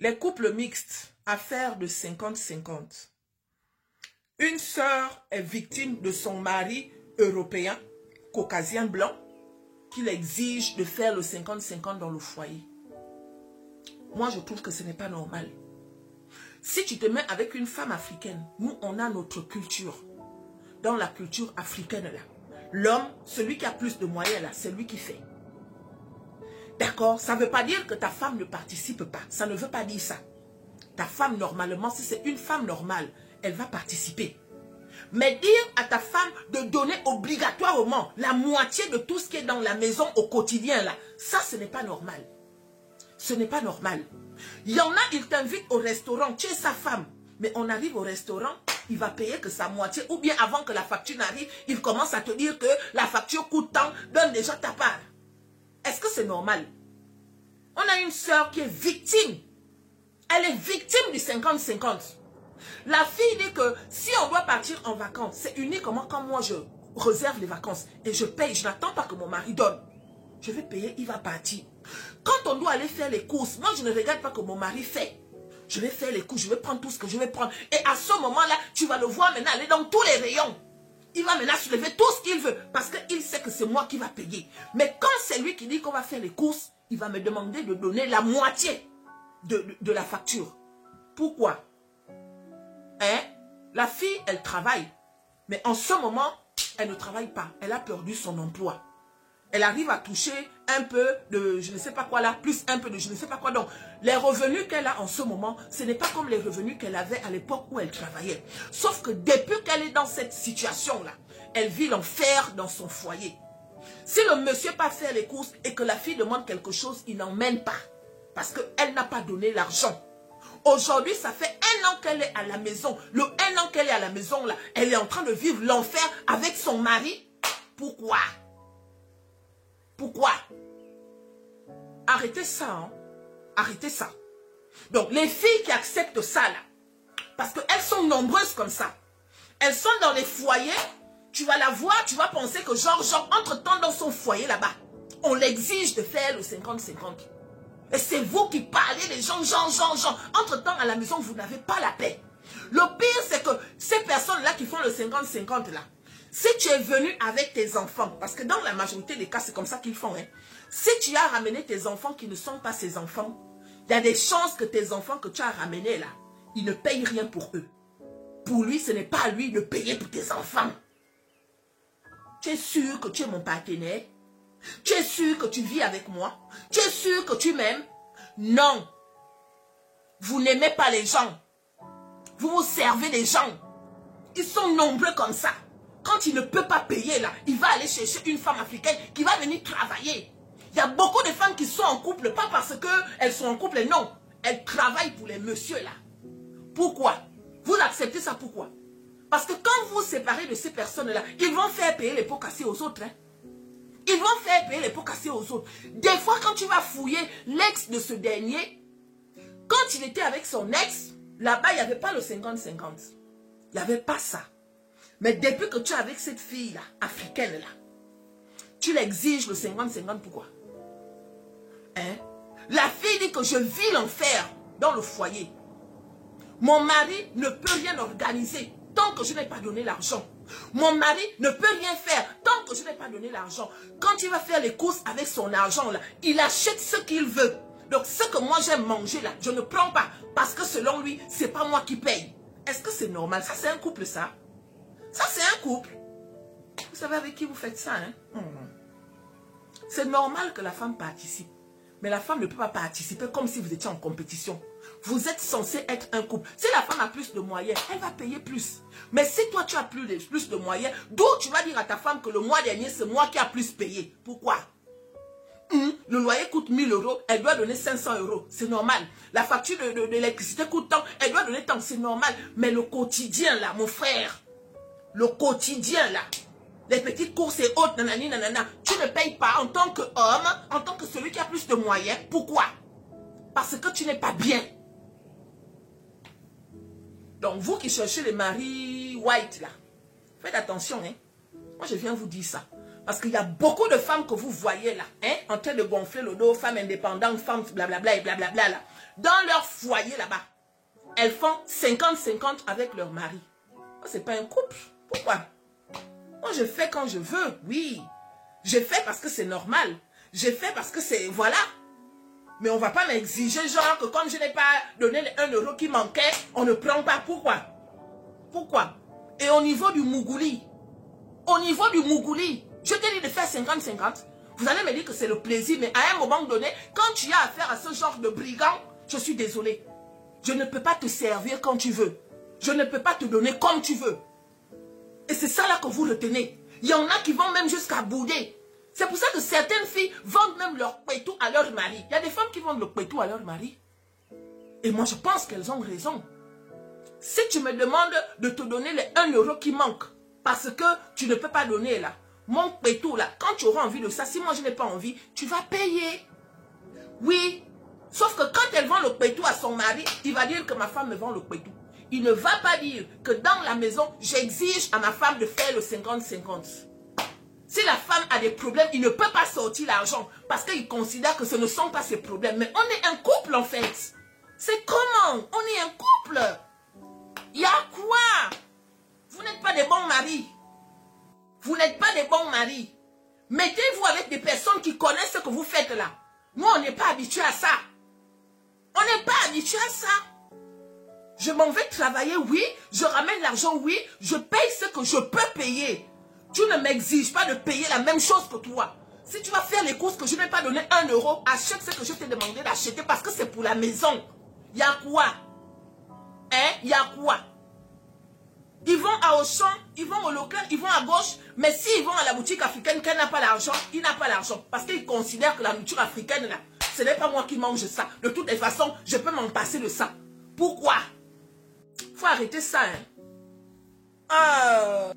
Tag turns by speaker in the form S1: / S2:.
S1: Les couples mixtes, affaire de 50-50. Une sœur est victime de son mari européen, caucasien blanc, qui l'exige de faire le 50-50 dans le foyer. Moi, je trouve que ce n'est pas normal. Si tu te mets avec une femme africaine, nous, on a notre culture. Dans la culture africaine, là, l'homme, celui qui a plus de moyens, là, c'est lui qui fait. D'accord? Ça ne veut pas dire que ta femme ne participe pas. Ça ne veut pas dire ça. Ta femme, normalement, si c'est une femme normale, elle va participer. Mais dire à ta femme de donner obligatoirement la moitié de tout ce qui est dans la maison au quotidien, là, ça, ce n'est pas normal. Ce n'est pas normal. Il y en a, il t'invite au restaurant, tu es sa femme. Mais on arrive au restaurant, il va payer que sa moitié. Ou bien avant que la facture n'arrive, il commence à te dire que la facture coûte tant, donne déjà ta part. Est-ce que c'est normal? On a une sœur qui est victime. Elle est victime du 50-50. La fille dit que si on doit partir en vacances, c'est uniquement quand moi je réserve les vacances et je paye, je n'attends pas que mon mari donne. Je vais payer, il va partir. Quand on doit aller faire les courses, moi je ne regarde pas que mon mari fait. Je vais faire les courses, je vais prendre tout ce que je vais prendre. Et à ce moment-là, tu vas le voir maintenant aller dans tous les rayons. Il va maintenant soulever tout ce qu'il veut parce qu'il sait que c'est moi qui va payer. Mais quand c'est lui qui dit qu'on va faire les courses, il va me demander de donner la moitié de la facture. Pourquoi? Hein? La fille, elle travaille. Mais en ce moment, elle ne travaille pas. Elle a perdu son emploi. Elle arrive à toucher un peu de je ne sais pas quoi là, plus un peu de je ne sais pas quoi. Donc, les revenus qu'elle a en ce moment, ce n'est pas comme les revenus qu'elle avait à l'époque où elle travaillait. Sauf que depuis qu'elle est dans cette situation-là, elle vit l'enfer dans son foyer. Si le monsieur part faire les courses et que la fille demande quelque chose, il n'emmène pas. Parce qu'elle n'a pas donné l'argent. Aujourd'hui, ça fait 1 an qu'elle est à la maison. Le 1 an qu'elle est à la maison, là, elle est en train de vivre l'enfer avec son mari. Pourquoi? Pourquoi? Arrêtez ça, hein? Arrêtez ça. Donc, les filles qui acceptent ça, là, parce qu'elles sont nombreuses comme ça. Elles sont dans les foyers, tu vas la voir, tu vas penser que genre, entre-temps dans son foyer là-bas, on l'exige de faire le 50-50. Et c'est vous qui parlez des gens. Entre-temps, à la maison, vous n'avez pas la paix. Le pire, c'est que ces personnes-là qui font le 50-50 là, si tu es venu avec tes enfants, parce que dans la majorité des cas, c'est comme ça qu'ils font. Hein. Si tu as ramené tes enfants qui ne sont pas ses enfants, il y a des chances que tes enfants que tu as ramenés là, ils ne payent rien pour eux. Pour lui, ce n'est pas à lui de payer pour tes enfants. Tu es sûr que tu es mon partenaire? Tu es sûr que tu vis avec moi? Tu es sûr que tu m'aimes? Non. Vous n'aimez pas les gens. Vous vous servez des gens. Ils sont nombreux comme ça. Quand il ne peut pas payer là, il va aller chercher une femme africaine qui va venir travailler. Il y a beaucoup de femmes qui sont en couple, pas parce qu'elles sont en couple, non. Elles travaillent pour les messieurs là. Pourquoi? Vous acceptez ça pourquoi? Parce que quand vous vous séparez de ces personnes-là, ils vont faire payer les pots cassés aux autres. Hein. Ils vont faire payer les pots cassés aux autres. Des fois, quand tu vas fouiller l'ex de ce dernier, quand il était avec son ex, là-bas, il n'y avait pas le 50-50. Il n'y avait pas ça. Mais depuis que tu es avec cette fille-là, africaine-là, tu l'exiges le 50-50, pourquoi? Hein? La fille dit que je vis l'enfer dans le foyer. Mon mari ne peut rien organiser tant que je n'ai pas donné l'argent. Mon mari ne peut rien faire tant que je n'ai pas donné l'argent. Quand il va faire les courses avec son argent, là, il achète ce qu'il veut. Donc ce que moi j'aime manger, là, je ne prends pas. Parce que selon lui, c'est pas moi qui paye. Est-ce que c'est normal? Ça, c'est un couple, ça? Ça, c'est un couple. Vous savez avec qui vous faites ça, hein? C'est normal que la femme participe. Mais la femme ne peut pas participer comme si vous étiez en compétition. Vous êtes censé être un couple. Si la femme a plus de moyens, elle va payer plus. Mais si toi, tu as plus de moyens, d'où tu vas dire à ta femme que le mois dernier, c'est moi qui a plus payé. Pourquoi? Le loyer coûte 1 000 €, elle doit donner 500 €. C'est normal. La facture de l'électricité coûte tant, elle doit donner tant. C'est normal. Mais le quotidien, là, mon frère, le quotidien, là, les petites courses et autres, nanani, nanana, tu ne payes pas en tant qu'homme, en tant que celui qui a plus de moyens. Pourquoi? Parce que tu n'es pas bien. Donc, vous qui cherchez les maris white, là, faites attention, hein. Moi, je viens vous dire ça. Parce qu'il y a beaucoup de femmes que vous voyez là, hein, en train de gonfler le dos, femmes indépendantes, femmes blablabla et blablabla là. Dans leur foyer là-bas, elles font 50-50 avec leur mari. C'est pas un couple. Pourquoi? Moi, je fais quand je veux, oui. Je fais parce que c'est normal. Je fais parce que c'est... Voilà. Mais on ne va pas m'exiger genre que comme je n'ai pas donné les 1 euro qui manquait, on ne prend pas. Pourquoi? Pourquoi? Et au niveau du Mougouli, je te dis de faire 50-50. Vous allez me dire que c'est le plaisir, mais à un moment donné, quand tu as affaire à ce genre de brigand, je suis désolée. Je ne peux pas te servir quand tu veux. Je ne peux pas te donner comme tu veux. Et c'est ça là que vous retenez. Il y en a qui vont même jusqu'à bouder. C'est pour ça que certaines filles vendent même leur pétou à leur mari. Il y a des femmes qui vendent le pétou à leur mari. Et moi, je pense qu'elles ont raison. Si tu me demandes de te donner les 1 euro qui manquent, parce que tu ne peux pas donner là, mon pétou là, quand tu auras envie de ça, si moi je n'ai pas envie, tu vas payer. Oui. Sauf que quand elle vend le pétou à son mari, il va dire que ma femme me vend le pétou. Il ne va pas dire que dans la maison, j'exige à ma femme de faire le 50-50. Si la femme a des problèmes, il ne peut pas sortir l'argent parce qu'il considère que ce ne sont pas ses problèmes. Mais on est un couple en fait. C'est comment? On est un couple. Il y a quoi? Vous n'êtes pas des bons maris. Vous n'êtes pas des bons maris. Mettez-vous avec des personnes qui connaissent ce que vous faites là. Nous, on n'est pas habitués à ça. On n'est pas habitués à ça. Je m'en vais travailler, oui. Je ramène l'argent, oui. Je paye ce que je peux payer. Tu ne m'exiges pas de payer la même chose que toi. Si tu vas faire les courses que je ne vais pas donner 1 euro, achète ce que je t'ai demandé d'acheter parce que c'est pour la maison. Il y a quoi? Hein? Il y a quoi? Ils vont à Auchan, ils vont au local, ils vont à gauche. Mais s'ils vont à la boutique africaine, qu'elle n'a pas l'argent, il n'a pas l'argent. Parce qu'ils considèrent que la nourriture africaine, là, ce n'est pas moi qui mange ça. De toutes les façons, je peux m'en passer de ça. Pourquoi? Faut arrêter ça. Hein?